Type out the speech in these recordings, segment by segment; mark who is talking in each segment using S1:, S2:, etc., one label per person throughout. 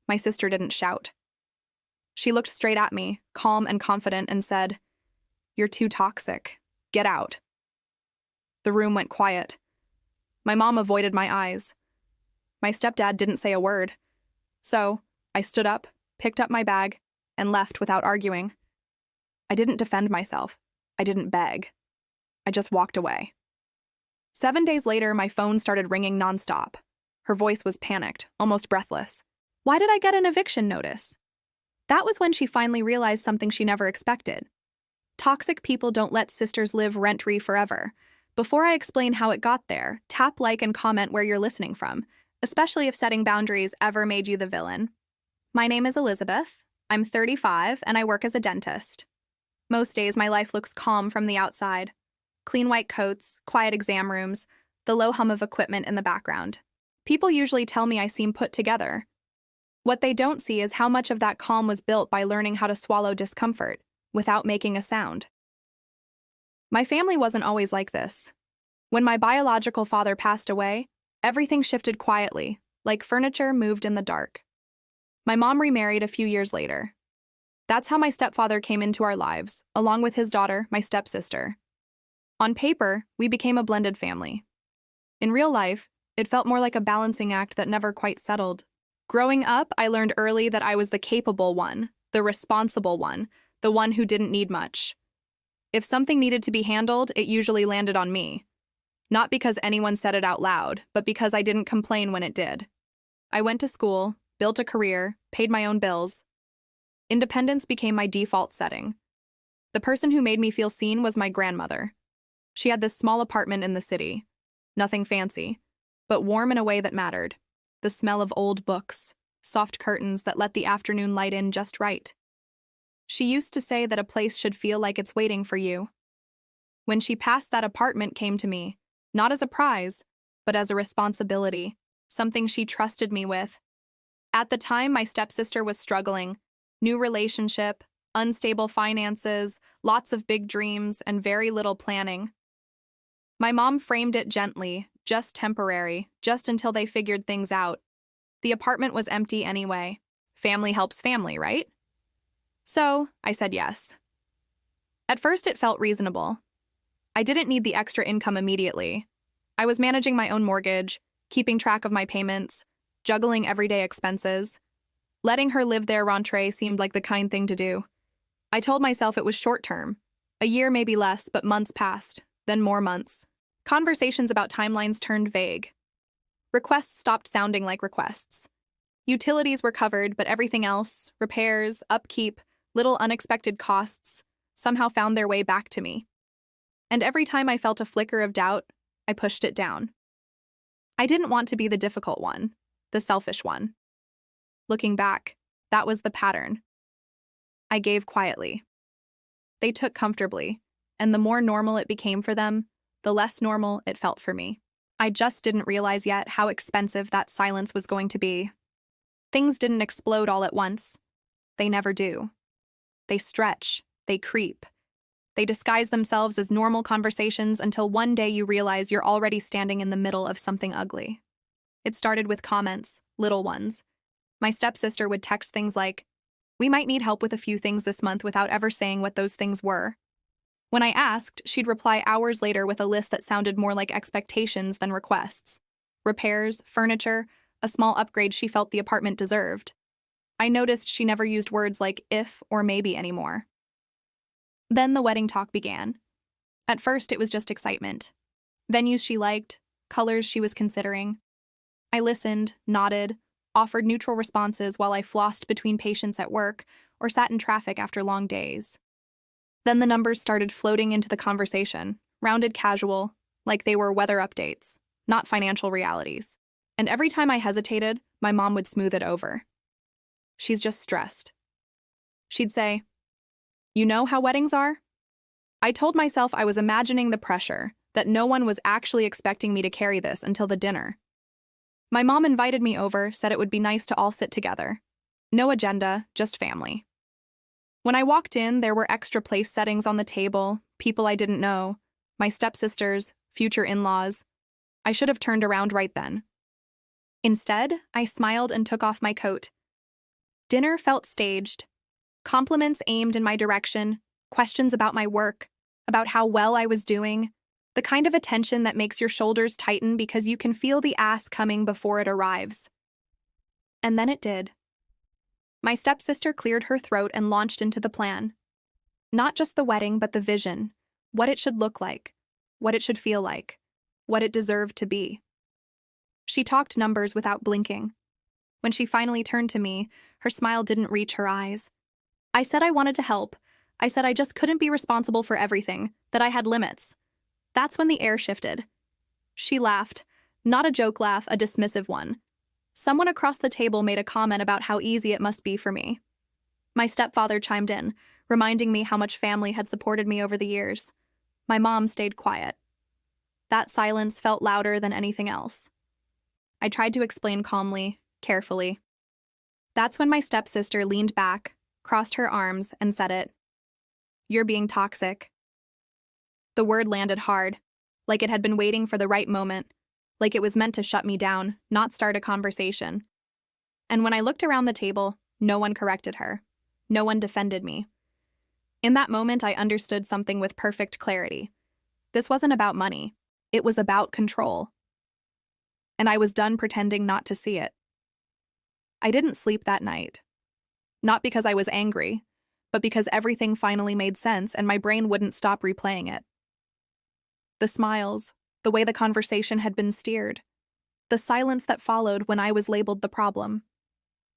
S1: My sister didn't shout. She looked straight at me, calm and confident, and said, "You're too toxic. Get out." The room went quiet. My mom avoided my eyes. My stepdad didn't say a word. So, I stood up, picked up my bag, and left without arguing. I didn't defend myself. I didn't beg. I just walked away. 7 days later, my phone started ringing nonstop. Her voice was panicked, almost breathless. Why did I get an eviction notice? That was when she finally realized something she never expected. Toxic people don't let sisters live rent-free forever. Before I explain how it got there, tap like and comment where you're listening from, especially if setting boundaries ever made you the villain. My name is Elizabeth. I'm 35 and I work as a dentist. Most days my life looks calm from the outside. Clean white coats, quiet exam rooms, the low hum of equipment in the background. People usually tell me I seem put together. What they don't see is how much of that calm was built by learning how to swallow discomfort without making a sound. My family wasn't always like this. When my biological father passed away, everything shifted quietly, like furniture moved in the dark. My mom remarried a few years later. That's how my stepfather came into our lives, along with his daughter, my stepsister. On paper, we became a blended family. In real life, it felt more like a balancing act that never quite settled. Growing up, I learned early that I was the capable one, the responsible one, the one who didn't need much. If something needed to be handled, it usually landed on me. Not because anyone said it out loud, but because I didn't complain when it did. I went to school, built a career, paid my own bills. Independence became my default setting. The person who made me feel seen was my grandmother. She had this small apartment in the city. Nothing fancy, but warm in a way that mattered. The smell of old books, soft curtains that let the afternoon light in just right. She used to say that a place should feel like it's waiting for you. When she passed, that apartment came to me, not as a prize, but as a responsibility, something she trusted me with. At the time, my stepsister was struggling. New relationship, unstable finances, lots of big dreams, and very little planning. My mom framed it gently, just temporary, just until they figured things out. The apartment was empty anyway. Family helps family, right? So, I said yes. At first, it felt reasonable. I didn't need the extra income immediately. I was managing my own mortgage, keeping track of my payments, juggling everyday expenses. Letting her live there rentrée seemed like the kind thing to do. I told myself it was short-term. A year, maybe less, but months passed, then more months. Conversations about timelines turned vague. Requests stopped sounding like requests. Utilities were covered, but everything else, repairs, upkeep, little unexpected costs, somehow found their way back to me. And every time I felt a flicker of doubt, I pushed it down. I didn't want to be the difficult one, the selfish one. Looking back, that was the pattern. I gave quietly. They took comfortably, and the more normal it became for them, the less normal it felt for me. I just didn't realize yet how expensive that silence was going to be. Things didn't explode all at once. They never do. They stretch, they creep. They disguise themselves as normal conversations until one day you realize you're already standing in the middle of something ugly. It started with comments, little ones. My stepsister would text things like, "We might need help with a few things this month," without ever saying what those things were. When I asked, she'd reply hours later with a list that sounded more like expectations than requests. Repairs, furniture, a small upgrade she felt the apartment deserved. I noticed she never used words like if or maybe anymore. Then the wedding talk began. At first, it was just excitement. Venues she liked, colors she was considering. I listened, nodded, offered neutral responses while I flossed between patients at work or sat in traffic after long days. Then the numbers started floating into the conversation, rounded casual, like they were weather updates, not financial realities. And every time I hesitated, my mom would smooth it over. "She's just stressed." She'd say, "You know how weddings are?" I told myself I was imagining the pressure, that no one was actually expecting me to carry this until the dinner. My mom invited me over, said it would be nice to all sit together. No agenda, just family. When I walked in, there were extra place settings on the table, people I didn't know, my stepsisters, future in-laws. I should have turned around right then. Instead, I smiled and took off my coat. Dinner felt staged. Compliments aimed in my direction, questions about my work, about how well I was doing, the kind of attention that makes your shoulders tighten because you can feel the ass coming before it arrives. And then it did. My stepsister cleared her throat and launched into the plan. Not just the wedding, but the vision, what it should look like, what it should feel like, what it deserved to be. She talked numbers without blinking. When she finally turned to me, her smile didn't reach her eyes. I said I wanted to help. I said I just couldn't be responsible for everything, that I had limits. That's when the air shifted. She laughed, not a joke laugh, a dismissive one. Someone across the table made a comment about how easy it must be for me. My stepfather chimed in, reminding me how much family had supported me over the years. My mom stayed quiet. That silence felt louder than anything else. I tried to explain calmly, carefully. That's when my stepsister leaned back, crossed her arms, and said it. "You're being toxic." The word landed hard, like it had been waiting for the right moment, like it was meant to shut me down, not start a conversation. And when I looked around the table, no one corrected her. No one defended me. In that moment, I understood something with perfect clarity. This wasn't about money. It was about control. And I was done pretending not to see it. I didn't sleep that night. Not because I was angry, but because everything finally made sense and my brain wouldn't stop replaying it. The smiles, the way the conversation had been steered, the silence that followed when I was labeled the problem.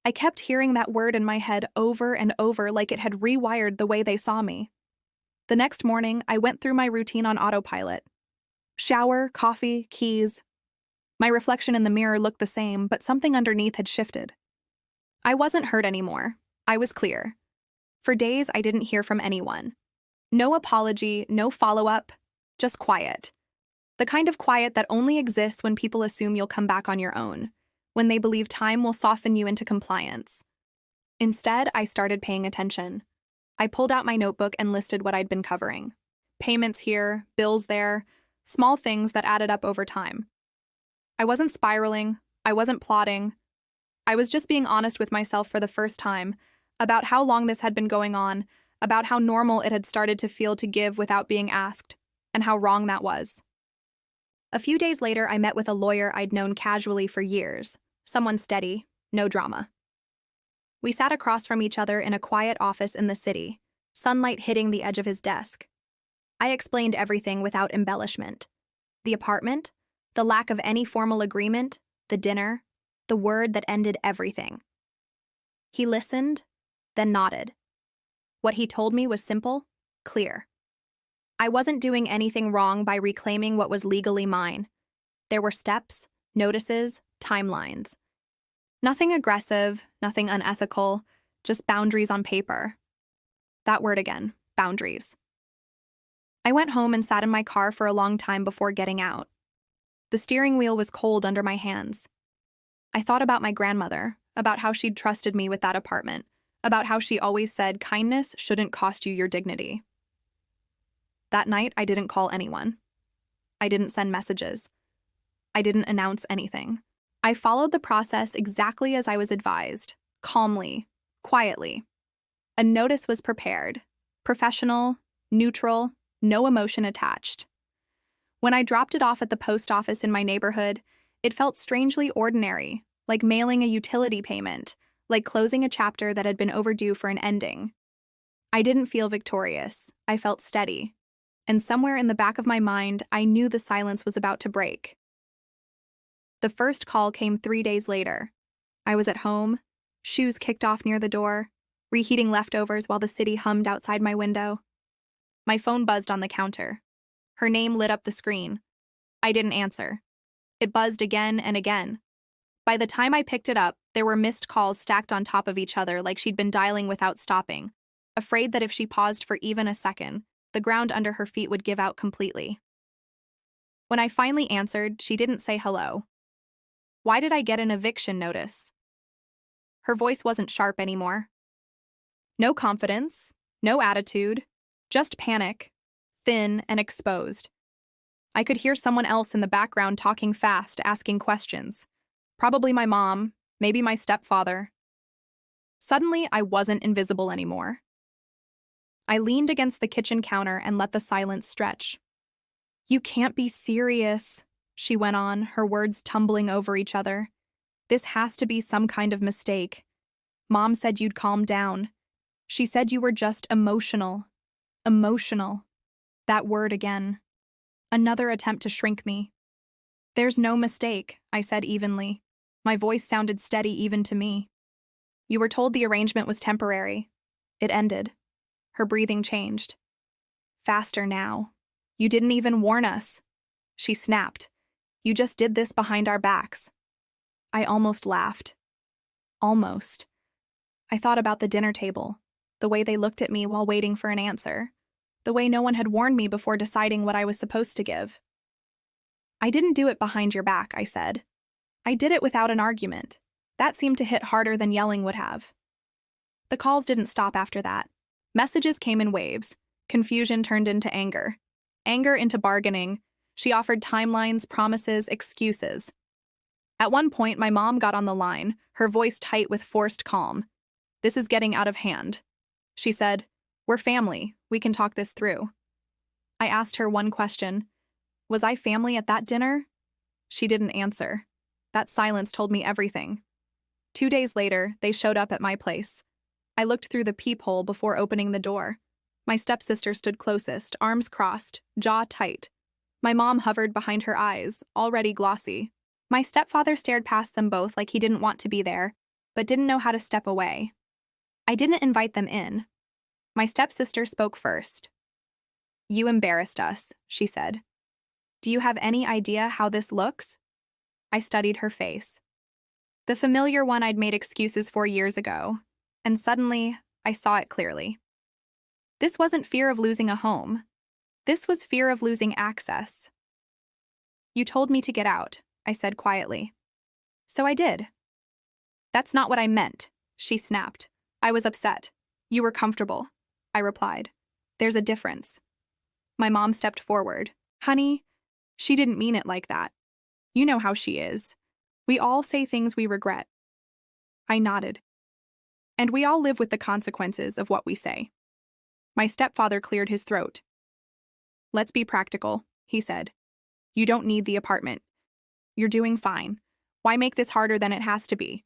S1: I kept hearing that word in my head over and over like it had rewired the way they saw me. The next morning, I went through my routine on autopilot. Shower, coffee, keys. My reflection in the mirror looked the same, but something underneath had shifted. I wasn't hurt anymore. I was clear. For days, I didn't hear from anyone. No apology, no follow-up, just quiet. The kind of quiet that only exists when people assume you'll come back on your own, when they believe time will soften you into compliance. Instead, I started paying attention. I pulled out my notebook and listed what I'd been covering. Payments here, bills there, small things that added up over time. I wasn't spiraling, I wasn't plotting. I was just being honest with myself for the first time about how long this had been going on, about how normal it had started to feel to give without being asked, and how wrong that was. A few days later, I met with a lawyer I'd known casually for years, someone steady, no drama. We sat across from each other in a quiet office in the city, sunlight hitting the edge of his desk. I explained everything without embellishment. The apartment, the lack of any formal agreement, the dinner, the word that ended everything. He listened, then nodded. What he told me was simple, clear. I wasn't doing anything wrong by reclaiming what was legally mine. There were steps, notices, timelines. Nothing aggressive, nothing unethical, just boundaries on paper. That word again, boundaries. I went home and sat in my car for a long time before getting out. The steering wheel was cold under my hands. I thought about my grandmother, about how she'd trusted me with that apartment, about how she always said kindness shouldn't cost you your dignity. That night, I didn't call anyone. I didn't send messages. I didn't announce anything. I followed the process exactly as I was advised, calmly, quietly. A notice was prepared, professional, neutral, no emotion attached. When I dropped it off at the post office in my neighborhood, it felt strangely ordinary, like mailing a utility payment, like closing a chapter that had been overdue for an ending. I didn't feel victorious. I felt steady. And somewhere in the back of my mind, I knew the silence was about to break. The first call came 3 days later. I was at home, shoes kicked off near the door, reheating leftovers while the city hummed outside my window. My phone buzzed on the counter. Her name lit up the screen. I didn't answer. It buzzed again and again. By the time I picked it up, there were missed calls stacked on top of each other like she'd been dialing without stopping, afraid that if she paused for even a second, the ground under her feet would give out completely. When I finally answered, she didn't say hello. Why did I get an eviction notice? Her voice wasn't sharp anymore. No confidence, no attitude, just panic, thin and exposed. I could hear someone else in the background talking fast, asking questions. Probably my mom, maybe my stepfather. Suddenly, I wasn't invisible anymore. I leaned against the kitchen counter and let the silence stretch. "You can't be serious," she went on, her words tumbling over each other. "This has to be some kind of mistake. Mom said you'd calm down. She said you were just emotional. Emotional. That word again. Another attempt to shrink me. "There's no mistake," I said evenly. My voice sounded steady even to me. "You were told the arrangement was temporary. It ended." Her breathing changed. "Faster now. You didn't even warn us." She snapped. "You just did this behind our backs." I almost laughed. Almost. I thought about the dinner table, the way they looked at me while waiting for an answer, the way no one had warned me before deciding what I was supposed to give. "I didn't do it behind your back," I said. "I did it without an argument." That seemed to hit harder than yelling would have. The calls didn't stop after that. Messages came in waves. Confusion turned into anger. Anger into bargaining. She offered timelines, promises, excuses. At one point, my mom got on the line, her voice tight with forced calm. "This is getting out of hand." She said, "We're family. We can talk this through." I asked her one question. Was I family at that dinner? She didn't answer. That silence told me everything. 2 days later, they showed up at my place. I looked through the peephole before opening the door. My stepsister stood closest, arms crossed, jaw tight. My mom hovered behind her eyes, already glossy. My stepfather stared past them both like he didn't want to be there, but didn't know how to step away. I didn't invite them in. My stepsister spoke first. "You embarrassed us," she said. "Do you have any idea how this looks?" I studied her face. The familiar one I'd made excuses for years ago, and suddenly I saw it clearly. This wasn't fear of losing a home. This was fear of losing access. "You told me to get out," I said quietly. "So I did." "That's not what I meant," she snapped. I was upset. "You were comfortable," I replied. "There's a difference." My mom stepped forward. "Honey, she didn't mean it like that. You know how she is. We all say things we regret." I nodded. "And we all live with the consequences of what we say." My stepfather cleared his throat. "Let's be practical," he said. "You don't need the apartment. You're doing fine. Why make this harder than it has to be?"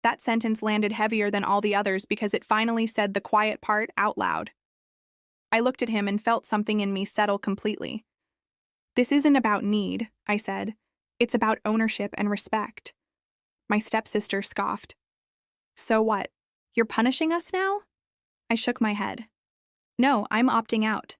S1: That sentence landed heavier than all the others because it finally said the quiet part out loud. I looked at him and felt something in me settle completely. "This isn't about need," I said. "It's about ownership and respect." My stepsister scoffed. "So what? You're punishing us now?" I shook my head. "No, I'm opting out."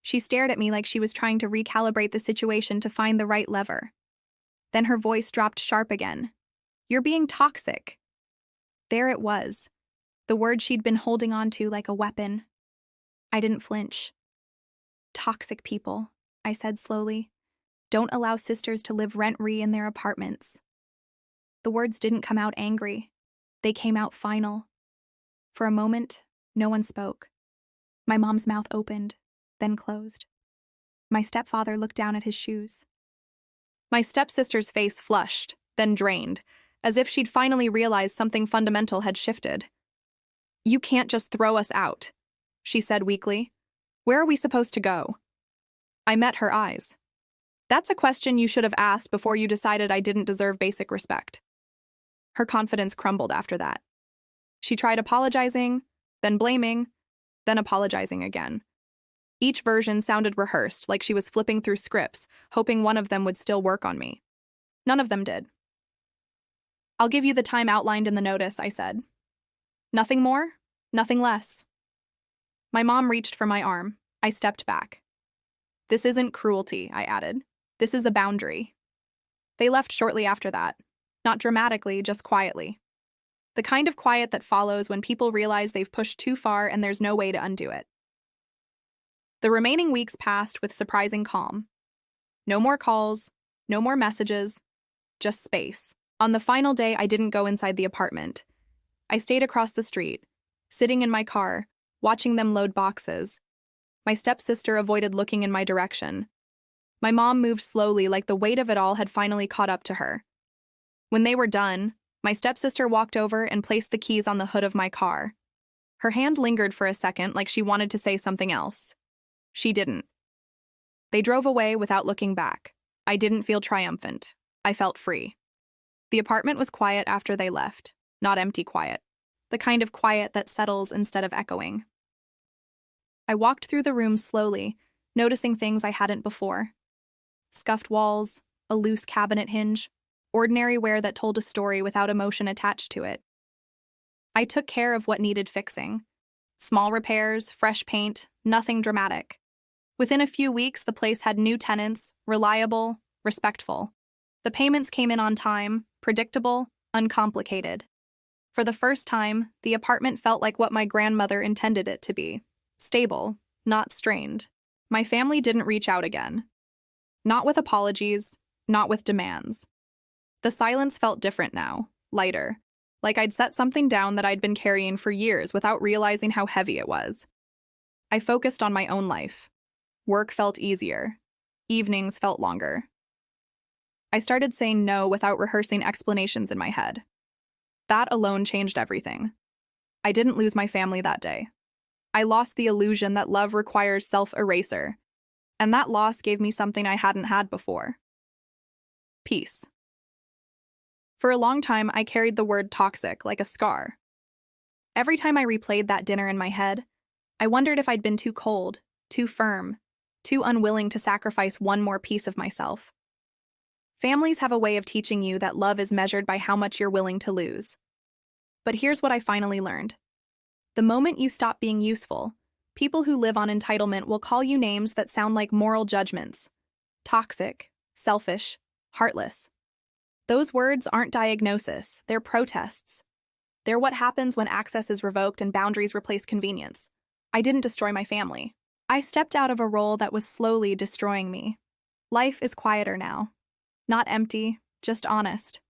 S1: She stared at me like she was trying to recalibrate the situation to find the right lever. Then her voice dropped sharp again. "You're being toxic." There it was, the word she'd been holding on to like a weapon. I didn't flinch. "Toxic people," I said slowly. "Don't allow sisters to live rent-free in their apartments." The words didn't come out angry. They came out final. For a moment, no one spoke. My mom's mouth opened, then closed. My stepfather looked down at his shoes. My stepsister's face flushed, then drained, as if she'd finally realized something fundamental had shifted. "You can't just throw us out," she said weakly. "Where are we supposed to go?" I met her eyes. "That's a question you should have asked before you decided I didn't deserve basic respect." Her confidence crumbled after that. She tried apologizing, then blaming, then apologizing again. Each version sounded rehearsed, like she was flipping through scripts, hoping one of them would still work on me. None of them did. "I'll give you the time outlined in the notice," I said. "Nothing more, nothing less." My mom reached for my arm. I stepped back. "This isn't cruelty," I added. "This is a boundary." They left shortly after that. Not dramatically, just quietly. The kind of quiet that follows when people realize they've pushed too far and there's no way to undo it. The remaining weeks passed with surprising calm. No more calls, no more messages, just space. On the final day, I didn't go inside the apartment. I stayed across the street, sitting in my car, watching them load boxes. My stepsister avoided looking in my direction. My mom moved slowly, like the weight of it all had finally caught up to her. When they were done, My stepsister walked over and placed the keys on the hood of my car. Her hand lingered for a second like she wanted to say something else. She didn't. They drove away without looking back. I didn't feel triumphant. I felt free. The apartment was quiet after they left, not empty quiet. The kind of quiet that settles instead of echoing. I walked through the room slowly, noticing things I hadn't before. Scuffed walls, a loose cabinet hinge, ordinary ware that told a story without emotion attached to it. I took care of what needed fixing. Small repairs, fresh paint, nothing dramatic. Within a few weeks, the place had new tenants, reliable, respectful. The payments came in on time, predictable, uncomplicated. For the first time, the apartment felt like what my grandmother intended it to be. Stable, not strained. My family didn't reach out again. Not with apologies, not with demands. The silence felt different now, lighter, like I'd set something down that I'd been carrying for years without realizing how heavy it was. I focused on my own life. Work felt easier. Evenings felt longer. I started saying no without rehearsing explanations in my head. That alone changed everything. I didn't lose my family that day. I lost the illusion that love requires self-erasure, and that loss gave me something I hadn't had before. Peace. For a long time, I carried the word toxic like a scar. Every time I replayed that dinner in my head, I wondered if I'd been too cold, too firm, too unwilling to sacrifice one more piece of myself. Families have a way of teaching you that love is measured by how much you're willing to lose. But here's what I finally learned. The moment you stop being useful, people who live on entitlement will call you names that sound like moral judgments. Toxic, selfish, heartless. Those words aren't diagnosis, they're protests. They're what happens when access is revoked and boundaries replace convenience. I didn't destroy my family. I stepped out of a role that was slowly destroying me. Life is quieter now. Not empty, just honest.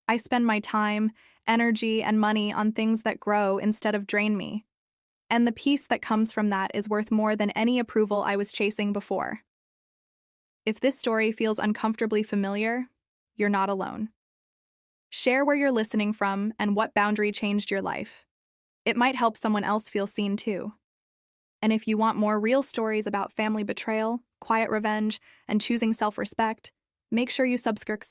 S1: I spend my time, energy, and money on things that grow instead of drain me. And the peace that comes from that is worth more than any approval I was chasing before. If this story feels uncomfortably familiar, you're not alone. Share where you're listening from and what boundary changed your life. It might help someone else feel seen too. And if you want more real stories about family betrayal, quiet revenge, and choosing self-respect, make sure you subscribe.